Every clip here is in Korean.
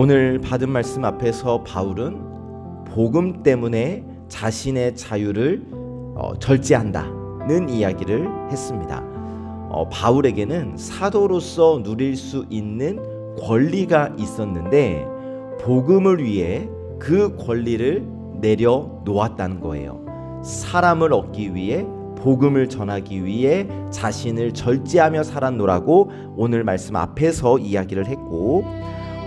오늘 받은 말씀 앞에서 바울은 복음 때문에 자신의 자유를 절제한다는 이야기를 했습니다. 바울에게는 사도로서 누릴 수 있는 권리가 있었는데 복음을 위해 그 권리를 내려놓았다는 거예요. 사람을 얻기 위해, 복음을 전하기 위해 자신을 절제하며 살았노라고 오늘 말씀 앞에서 이야기를 했고,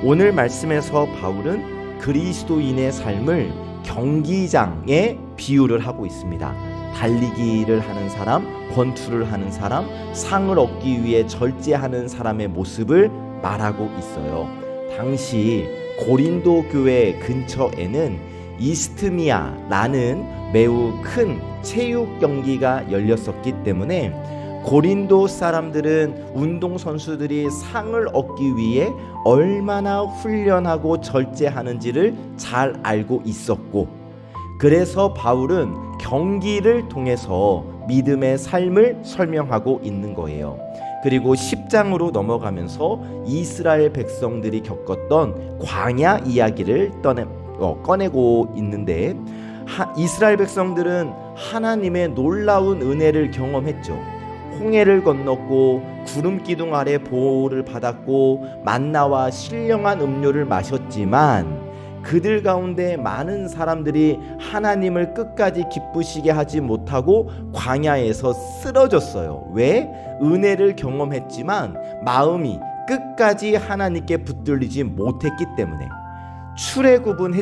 오늘 말씀에서 바울은 그리스도인의 삶을 경기장에 비유를 하고 있습니다. 달리기를 하는 사람, 권투를 하는 사람, 상을 얻기 위해 절제하는 사람의 모습을 말하고 있어요. 당시 고린도 교회 근처에는 이스트미아라는 매우 큰 체육 경기가 열렸었기 때문에 고린도 사람들은 운동선수들이 상을 얻기 위해 얼마나 훈련하고 절제하는지를 잘 알고 있었고, 그래서 바울은 경기를 통해서 믿음의 삶을 설명하고 있는 거예요. 그리고 10장으로 넘어가면서 이스라엘 백성들이 겪었던 광야 이야기를 꺼내고 있는데, 이스라엘 백성들은 하나님의 놀라운 은혜를 경험했죠. 홍해를 건넜고 구름 기둥 아래 보호를 받았고 만나와 신령한 음료를 마셨지만 그들 가운데 많은 사람들이 하나님을 끝까지 기쁘시게 하지 못하고 광야에서 쓰러졌어요. 왜? 은혜를 경험했지만 마음이 끝까지 하나님께 붙들리지 못했기 때문에. 출애굽은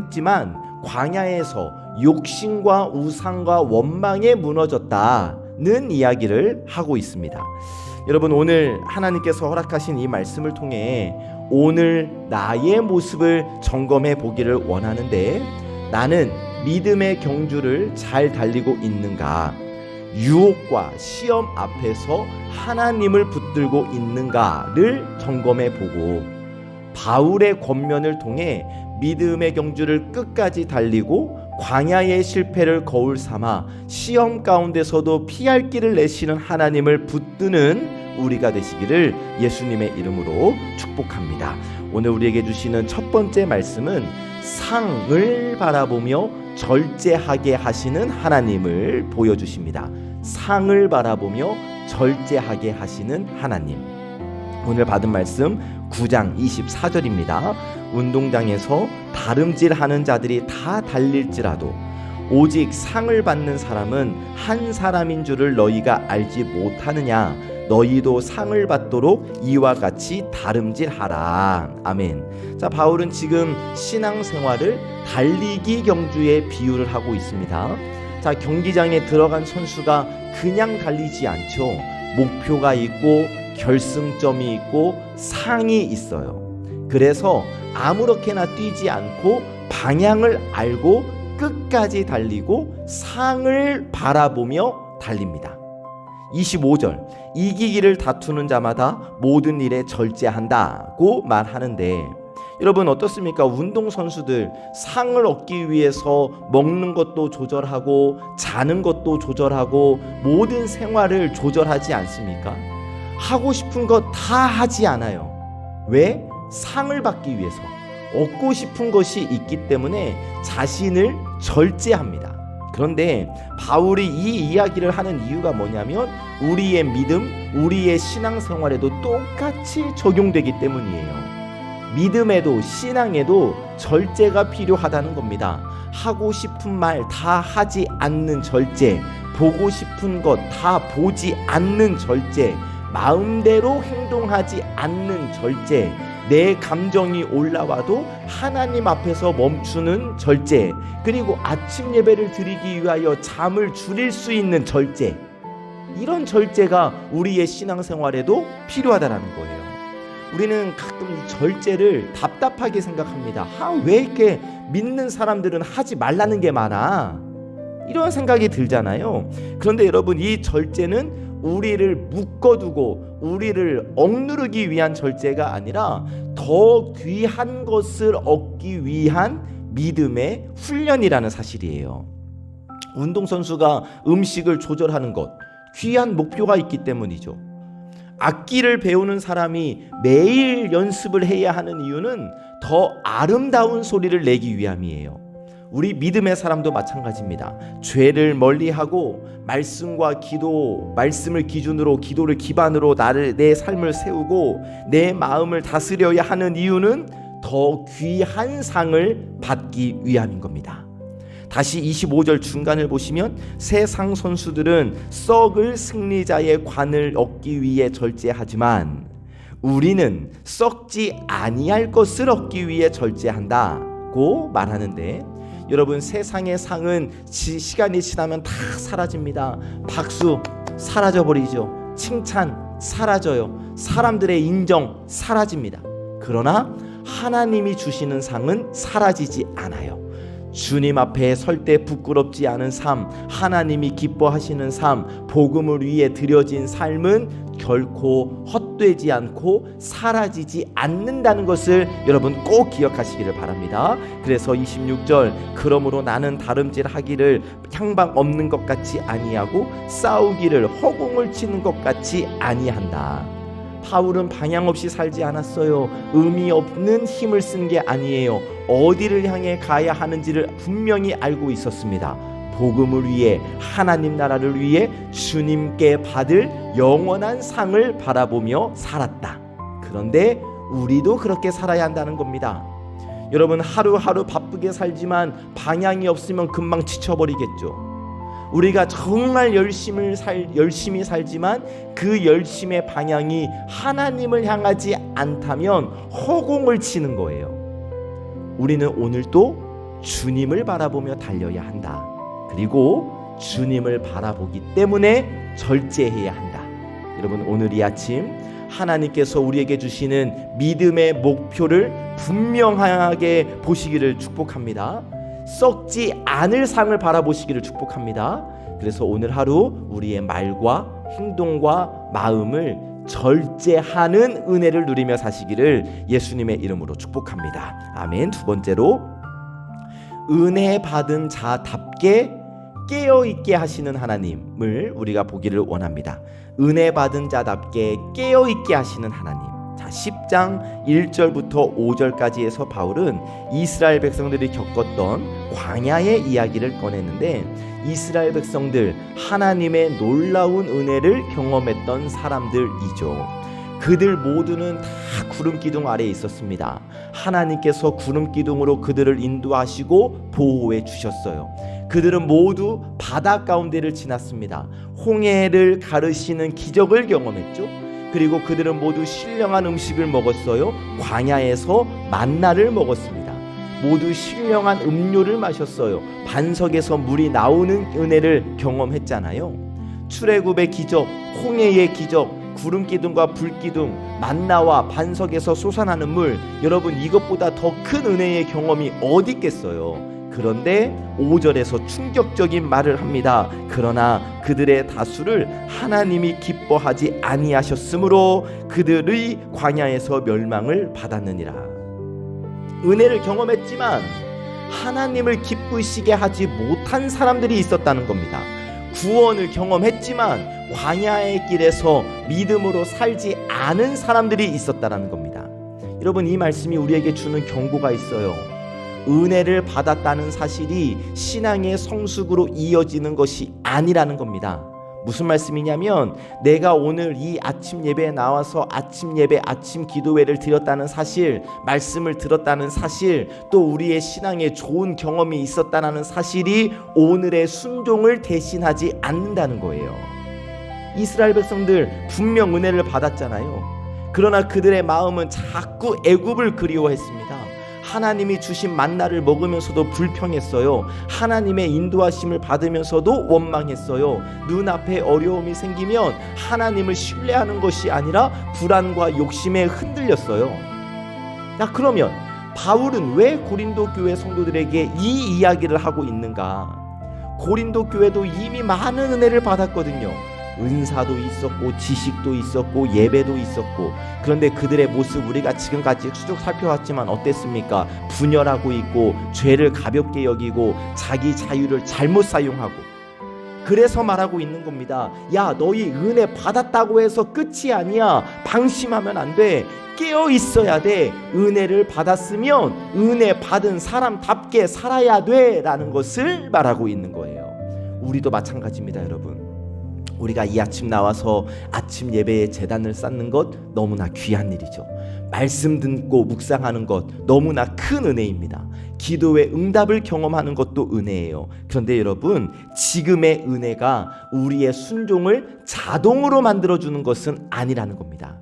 광야에서 욕심과 우상과 원망에 무너졌다는 이야기를 하고 있습니다. 여러분, 오늘 하나님께서 허락하신 이 말씀을 통해 오늘 나의 모습을 점검해 보기를 원하는데, 나는 믿음의 경주를 잘 달리고 있는가? 유혹과 시험 앞에서 하나님을 붙들고 있는가를 점검해 보고, 바울의 권면을 통해 믿음의 경주를 끝까지 달리고 광야의 실패를 거울 삼아 시험 가운데서도 피할 길을 내시는 하나님을 붙드는 우리가 되시기를 예수님의 이름으로 축복합니다. 오늘 우리에게 주시는 첫 번째 말씀은 상을 바라보며 절제하게 하시는 하나님을 보여주십니다. 상을 바라보며 절제하게 하시는 하나님. 오늘 받은 말씀 9장 24절입니다. 운동장에서 다름질하는 자들이 다 달릴지라도 오직 상을 받는 사람은 한 사람인 줄을 너희가 알지 못하느냐? 너희도 상을 받도록 이와 같이 다름질하라. 아멘. 자, 바울은 지금 신앙생활을 달리기 경주에 비유를 하고 있습니다. 자, 경기장에 들어간 선수가 그냥 달리지 않죠. 목표가 있고 결승점이 있고 상이 있어요. 그래서 아무렇게나 뛰지 않고 방향을 알고 끝까지 달리고 상을 바라보며 달립니다. 25절, 이기기를 다투는 자마다 모든 일에 절제한다고 말하는데, 여러분 어떻습니까? 운동선수들 상을 얻기 위해서 먹는 것도 조절하고 자는 것도 조절하고 모든 생활을 조절하지 않습니까? 하고 싶은 것 다 하지 않아요. 왜? 상을 받기 위해서. 얻고 싶은 것이 있기 때문에 자신을 절제합니다. 그런데 바울이 이 이야기를 하는 이유가 뭐냐면 우리의 믿음, 우리의 신앙생활에도 똑같이 적용되기 때문이에요. 믿음에도 신앙에도 절제가 필요하다는 겁니다. 하고 싶은 말 다 하지 않는 절제, 보고 싶은 것 다 보지 않는 절제, 마음대로 행동하지 않는 절제, 내 감정이 올라와도 하나님 앞에서 멈추는 절제, 그리고 아침 예배를 드리기 위하여 잠을 줄일 수 있는 절제, 이런 절제가 우리의 신앙생활에도 필요하다는 거예요. 우리는 가끔 이 절제를 답답하게 생각합니다. 왜 이렇게 믿는 사람들은 하지 말라는 게 많아? 이런 생각이 들잖아요. 그런데 여러분, 이 절제는 우리를 묶어두고 우리를 억누르기 위한 절제가 아니라 더 귀한 것을 얻기 위한 믿음의 훈련이라는 사실이에요. 운동선수가 음식을 조절하는 것, 귀한 목표가 있기 때문이죠. 악기를 배우는 사람이 매일 연습을 해야 하는 이유는 더 아름다운 소리를 내기 위함이에요. 우리 믿음의 사람도 마찬가지입니다. 죄를 멀리하고 말씀과 기도, 말씀을 기준으로, 기도를 기반으로 내 삶을 세우고 내 마음을 다스려야 하는 이유는 더 귀한 상을 받기 위함인 겁니다. 다시 25절 중간을 보시면 세상 선수들은 썩을 승리자의 관을 얻기 위해 절제하지만 우리는 썩지 아니할 것을 얻기 위해 절제한다고 말하는데, 여러분, 세상의 상은 시간이 지나면 다 사라집니다. 박수 사라져버리죠. 칭찬 사라져요. 사람들의 인정 사라집니다. 그러나 하나님이 주시는 상은 사라지지 않아요. 주님 앞에 설 때 부끄럽지 않은 삶, 하나님이 기뻐하시는 삶, 복음을 위해 드려진 삶은 결코 헛되지 않고 사라지지 않는다는 것을 여러분 꼭 기억하시기를 바랍니다. 그래서 26절, 그러므로 나는 다름질하기를 향방 없는 것 같이 아니하고 싸우기를 허공을 치는 것 같이 아니한다. 바울은 방향 없이 살지 않았어요. 의미 없는 힘을 쓴 게 아니에요. 어디를 향해 가야 하는지를 분명히 알고 있었습니다. 복음을 위해, 하나님 나라를 위해 주님께 받을 영원한 상을 바라보며 살았다. 그런데 우리도 그렇게 살아야 한다는 겁니다. 여러분, 하루하루 바쁘게 살지만 방향이 없으면 금방 지쳐버리겠죠. 우리가 정말 열심히 살지만 그 열심의 방향이 하나님을 향하지 않다면 허공을 치는 거예요. 우리는 오늘도 주님을 바라보며 달려야 한다. 그리고 주님을 바라보기 때문에 절제해야 한다. 여러분, 오늘 이 아침 하나님께서 우리에게 주시는 믿음의 목표를 분명하게 보시기를 축복합니다. 썩지 않을 상을 바라보시기를 축복합니다. 그래서 오늘 하루 우리의 말과 행동과 마음을 절제하는 은혜를 누리며 사시기를 예수님의 이름으로 축복합니다. 아멘. 두 번째로, 은혜 받은 자답게 깨어있게 하시는 하나님을 우리가 보기를 원합니다. 은혜 받은 자답게 깨어있게 하시는 하나님. 10장 1절부터 5절까지에서 바울은 이스라엘 백성들이 겪었던 광야의 이야기를 꺼냈는데, 이스라엘 백성들, 하나님의 놀라운 은혜를 경험했던 사람들이죠. 그들 모두는 다 구름기둥 아래에 있었습니다. 하나님께서 구름기둥으로 그들을 인도하시고 보호해 주셨어요. 그들은 모두 바다 가운데를 지났습니다. 홍해를 가르시는 기적을 경험했죠. 그리고 그들은 모두 신령한 음식을 먹었어요. 광야에서 만나를 먹었습니다. 모두 신령한 음료를 마셨어요. 반석에서 물이 나오는 은혜를 경험했잖아요. 출애굽의 기적, 홍해의 기적, 구름기둥과 불기둥, 만나와 반석에서 솟아나는 물, 여러분, 이것보다 더 큰 은혜의 경험이 어디 있겠어요. 그런데 5절에서 충격적인 말을 합니다. 그러나 그들의 다수를 하나님이 기뻐하지 아니하셨으므로 그들의 광야에서 멸망을 받았느니라. 은혜를 경험했지만 하나님을 기쁘시게 하지 못한 사람들이 있었다는 겁니다. 구원을 경험했지만 광야의 길에서 믿음으로 살지 않은 사람들이 있었다는 겁니다. 여러분, 이 말씀이 우리에게 주는 경고가 있어요. 은혜를 받았다는 사실이 신앙의 성숙으로 이어지는 것이 아니라는 겁니다. 무슨 말씀이냐면, 내가 오늘 이 아침 예배에 나와서 아침 예배, 아침 기도회를 드렸다는 사실, 말씀을 들었다는 사실, 또 우리의 신앙에 좋은 경험이 있었다는 사실이 오늘의 순종을 대신하지 않는다는 거예요. 이스라엘 백성들 분명 은혜를 받았잖아요. 그러나 그들의 마음은 자꾸 애굽을 그리워했습니다. 하나님이 주신 만나를 먹으면서도 불평했어요. 하나님의 인도하심을 받으면서도 원망했어요. 눈앞에 어려움이 생기면 하나님을 신뢰하는 것이 아니라 불안과 욕심에 흔들렸어요. 그러면 바울은 왜 고린도 교회 성도들에게 이 이야기를 하고 있는가? 고린도 교회도 이미 많은 은혜를 받았거든요. 은사도 있었고, 지식도 있었고, 예배도 있었고, 그런데 그들의 모습 우리가 지금까지 쭉 살펴왔지만 어땠습니까? 분열하고 있고, 죄를 가볍게 여기고, 자기 자유를 잘못 사용하고, 그래서 말하고 있는 겁니다. 야, 너희 은혜 받았다고 해서 끝이 아니야. 방심하면 안 돼. 깨어 있어야 돼. 은혜를 받았으면 은혜 받은 사람답게 살아야 돼 라는 것을 말하고 있는 거예요. 우리도 마찬가지입니다, 여러분. 우리가 이 아침 나와서 아침 예배에 제단을 쌓는 것 너무나 귀한 일이죠. 말씀 듣고 묵상하는 것 너무나 큰 은혜입니다. 기도의 응답을 경험하는 것도 은혜예요. 그런데 여러분, 지금의 은혜가 우리의 순종을 자동으로 만들어주는 것은 아니라는 겁니다.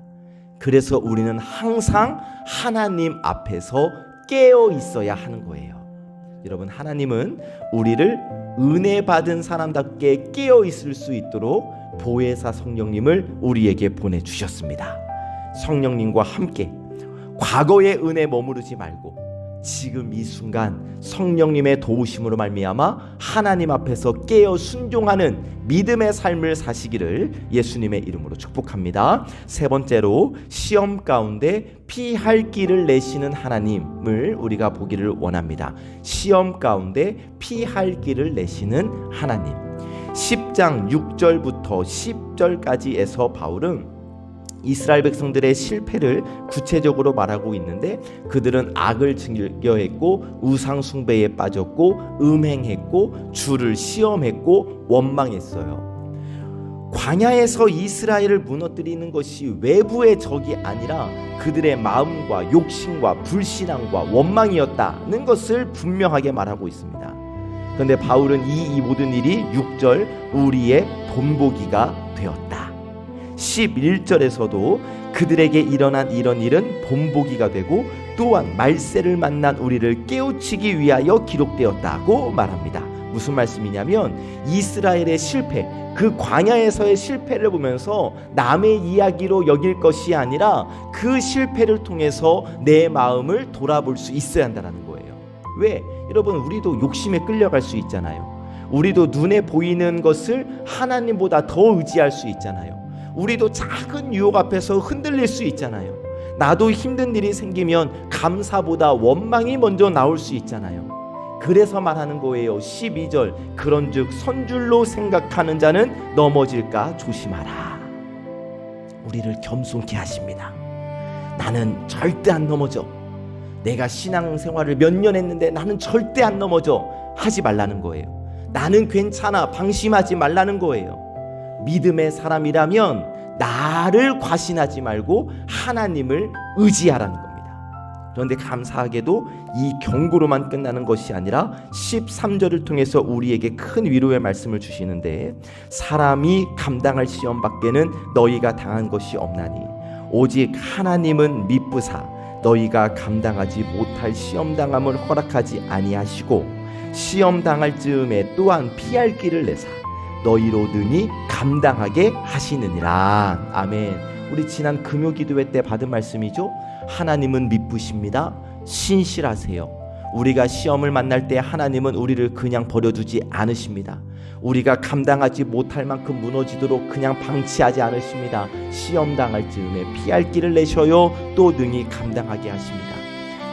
그래서 우리는 항상 하나님 앞에서 깨어 있어야 하는 거예요. 여러분, 하나님은 우리를 은혜 받은 사람답게 깨어 있을 수 있도록 보혜사 성령님을 우리에게 보내주셨습니다. 성령님과 함께 과거의 은혜에 머무르지 말고 지금 이 순간 성령님의 도우심으로 말미암아 하나님 앞에서 깨어 순종하는 믿음의 삶을 사시기를 예수님의 이름으로 축복합니다. 세 번째로, 시험 가운데 피할 길을 내시는 하나님을 우리가 보기를 원합니다. 시험 가운데 피할 길을 내시는 하나님. 10장 6절부터 10절까지에서 바울은 이스라엘 백성들의 실패를 구체적으로 말하고 있는데, 그들은 악을 즐겨했고 우상 숭배에 빠졌고 음행했고 주를 시험했고 원망했어요. 광야에서 이스라엘을 무너뜨리는 것이 외부의 적이 아니라 그들의 마음과 욕심과 불신앙과 원망이었다는 것을 분명하게 말하고 있습니다. 그런데 바울은 이 모든 일이 6절 우리의 본보기가 되었다. 11절에서도 그들에게 일어난 이런 일은 본보기가 되고 또한 말세를 만난 우리를 깨우치기 위하여 기록되었다고 말합니다. 무슨 말씀이냐면 이스라엘의 실패, 그 광야에서의 실패를 보면서 남의 이야기로 여길 것이 아니라 그 실패를 통해서 내 마음을 돌아볼 수 있어야 한다는 거예요. 왜? 여러분, 우리도 욕심에 끌려갈 수 있잖아요. 우리도 눈에 보이는 것을 하나님보다 더 의지할 수 있잖아요. 우리도 작은 유혹 앞에서 흔들릴 수 있잖아요. 나도 힘든 일이 생기면 감사보다 원망이 먼저 나올 수 있잖아요. 그래서 말하는 거예요. 12절 그런즉 선줄로 생각하는 자는 넘어질까 조심하라. 우리를 겸손케 하십니다. 나는 절대 안 넘어져. 내가 신앙생활을 몇 년 했는데 나는 절대 안 넘어져. 하지 말라는 거예요. 나는 괜찮아. 방심하지 말라는 거예요. 믿음의 사람이라면 나를 과신하지 말고 하나님을 의지하라는 겁니다. 그런데 감사하게도 이 경고로만 끝나는 것이 아니라 13절을 통해서 우리에게 큰 위로의 말씀을 주시는데, 사람이 감당할 시험 밖에는 너희가 당한 것이 없나니 오직 하나님은 미쁘사 너희가 감당하지 못할 시험 당함을 허락하지 아니하시고 시험 당할 즈음에 또한 피할 길을 내사 너희로 능히 감당하게 하시느니라. 아멘. 우리 지난 금요 기도회 때 받은 말씀이죠. 하나님은 미쁘십니다. 신실하세요. 우리가 시험을 만날 때 하나님은 우리를 그냥 버려두지 않으십니다. 우리가 감당하지 못할 만큼 무너지도록 그냥 방치하지 않으십니다. 시험 당할 즈음에 피할 길을 내셔요. 또 능히 감당하게 하십니다.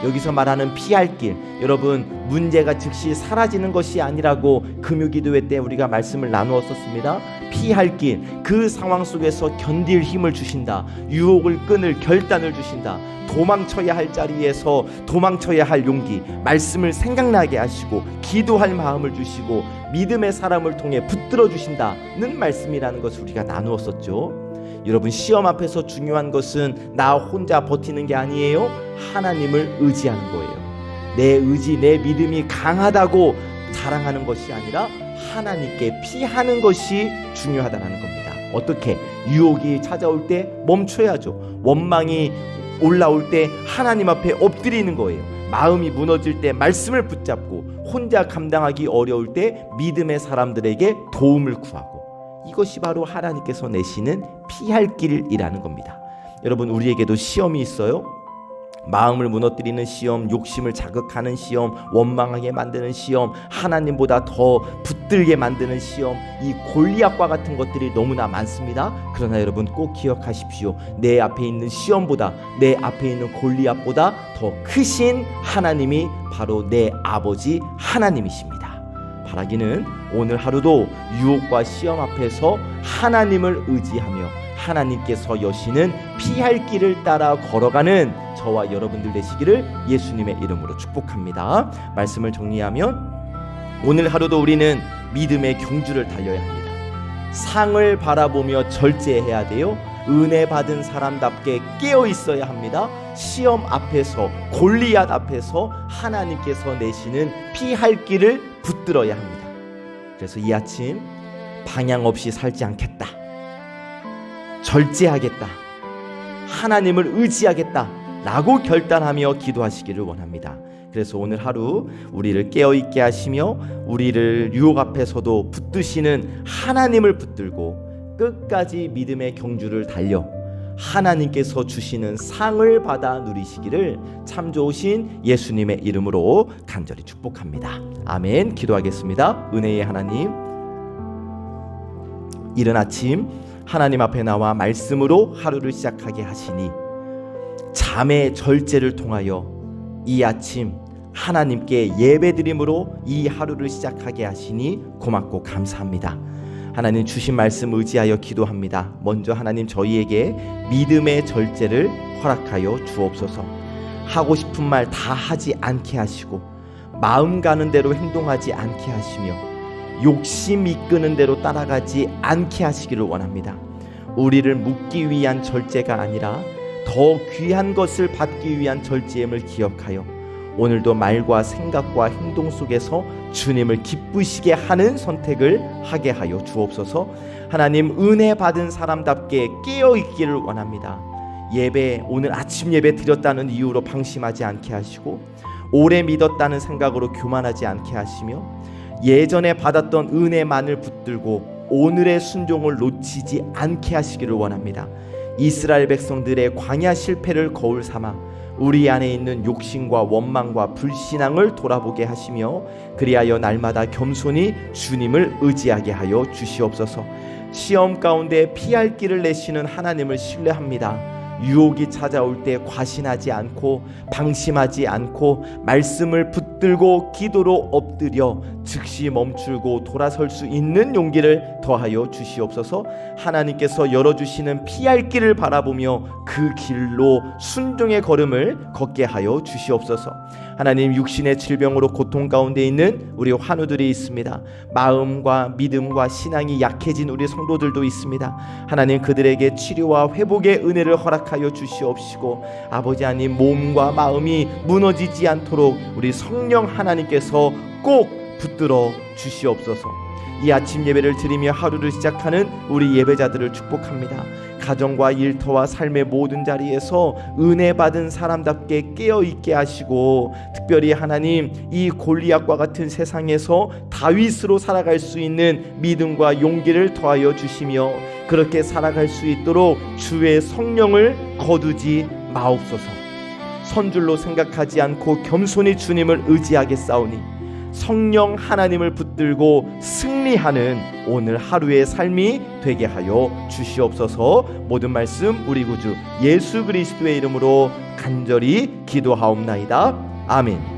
여기서 말하는 피할 길, 여러분, 문제가 즉시 사라지는 것이 아니라고 금요기도회 때 우리가 말씀을 나누었었습니다. 피할 길, 그 상황 속에서 견딜 힘을 주신다. 유혹을 끊을 결단을 주신다. 도망쳐야 할 자리에서 도망쳐야 할 용기, 말씀을 생각나게 하시고 기도할 마음을 주시고 믿음의 사람을 통해 붙들어 주신다는 말씀이라는 것을 우리가 나누었었죠. 여러분, 시험 앞에서 중요한 것은 나 혼자 버티는 게 아니에요. 하나님을 의지하는 거예요. 내 의지, 내 믿음이 강하다고 자랑하는 것이 아니라 하나님께 피하는 것이 중요하다는 겁니다. 어떻게? 유혹이 찾아올 때 멈춰야죠. 원망이 올라올 때 하나님 앞에 엎드리는 거예요. 마음이 무너질 때 말씀을 붙잡고, 혼자 감당하기 어려울 때 믿음의 사람들에게 도움을 구하고, 이것이 바로 하나님께서 내시는 피할 길이라는 겁니다. 여러분, 우리에게도 시험이 있어요. 마음을 무너뜨리는 시험, 욕심을 자극하는 시험, 원망하게 만드는 시험, 하나님보다 더 붙들게 만드는 시험, 이 골리앗과 같은 것들이 너무나 많습니다. 그러나 여러분 꼭 기억하십시오. 내 앞에 있는 시험보다, 내 앞에 있는 골리앗보다 더 크신 하나님이 바로 내 아버지 하나님이십니다. 바라기는 오늘 하루도 유혹과 시험 앞에서 하나님을 의지하며 하나님께서 여시는 피할 길을 따라 걸어가는 저와 여러분들 되시기를 예수님의 이름으로 축복합니다. 말씀을 정리하면 오늘 하루도 우리는 믿음의 경주를 달려야 합니다. 상을 바라보며 절제해야 돼요. 은혜 받은 사람답게 깨어 있어야 합니다. 시험 앞에서, 골리앗 앞에서 하나님께서 내시는 피할 길을 붙들어야 합니다. 그래서 이 아침 방향 없이 살지 않겠다, 절제하겠다, 하나님을 의지하겠다 라고 결단하며 기도하시기를 원합니다. 그래서 오늘 하루 우리를 깨어있게 하시며 우리를 유혹 앞에서도 붙드시는 하나님을 붙들고 끝까지 믿음의 경주를 달려 하나님께서 주시는 상을 받아 누리시기를 참 좋으신 예수님의 이름으로 간절히 축복합니다. 아멘. 기도하겠습니다. 은혜의 하나님, 이른 아침 하나님 앞에 나와 말씀으로 하루를 시작하게 하시니 잠의 절제를 통하여 이 아침 하나님께 예배드림으로 이 하루를 시작하게 하시니 고맙고 감사합니다. 하나님 주신 말씀 의지하여 기도합니다. 먼저 하나님 저희에게 믿음의 절제를 허락하여 주옵소서. 하고 싶은 말 다 하지 않게 하시고 마음 가는 대로 행동하지 않게 하시며 욕심 이끄는 대로 따라가지 않게 하시기를 원합니다. 우리를 묶기 위한 절제가 아니라 더 귀한 것을 받기 위한 절제임을 기억하여 오늘도 말과 생각과 행동 속에서 주님을 기쁘시게 하는 선택을 하게 하여 주옵소서. 하나님 은혜 받은 사람답게 깨어있기를 원합니다. 예배, 오늘 아침 예배 드렸다는 이유로 방심하지 않게 하시고 오래 믿었다는 생각으로 교만하지 않게 하시며 예전에 받았던 은혜만을 붙들고 오늘의 순종을 놓치지 않게 하시기를 원합니다. 이스라엘 백성들의 광야 실패를 거울 삼아 우리 안에 있는 욕심과 원망과 불신앙을 돌아보게 하시며 그리하여 날마다 겸손히 주님을 의지하게 하여 주시옵소서. 시험 가운데 피할 길을 내시는 하나님을 신뢰합니다. 유혹이 찾아올 때 과신하지 않고 방심하지 않고 말씀을 붙들고 기도로 엎드려 즉시 멈추고 돌아설 수 있는 용기를 더하여 주시옵소서. 하나님께서 열어주시는 피할 길을 바라보며 그 길로 순종의 걸음을 걷게 하여 주시옵소서. 하나님 육신의 질병으로 고통 가운데 있는 우리 환우들이 있습니다. 마음과 믿음과 신앙이 약해진 우리 성도들도 있습니다. 하나님 그들에게 치료와 회복의 은혜를 허락하여 주시옵시고 아버지 하나님 몸과 마음이 무너지지 않도록 우리 성령 하나님께서 꼭 붙들어 주시옵소서. 이 아침 예배를 드리며 하루를 시작하는 우리 예배자들을 축복합니다. 가정과 일터와 삶의 모든 자리에서 은혜 받은 사람답게 깨어있게 하시고 특별히 하나님 이 골리앗과 같은 세상에서 다윗으로 살아갈 수 있는 믿음과 용기를 더하여 주시며 그렇게 살아갈 수 있도록 주의 성령을 거두지 마옵소서. 선줄로 생각하지 않고 겸손히 주님을 의지하겠사오니 성령 하나님을 붙들고 승리하는 오늘 하루의 삶이 되게 하여 주시옵소서. 모든 말씀 우리 구주 예수 그리스도의 이름으로 간절히 기도하옵나이다. 아멘.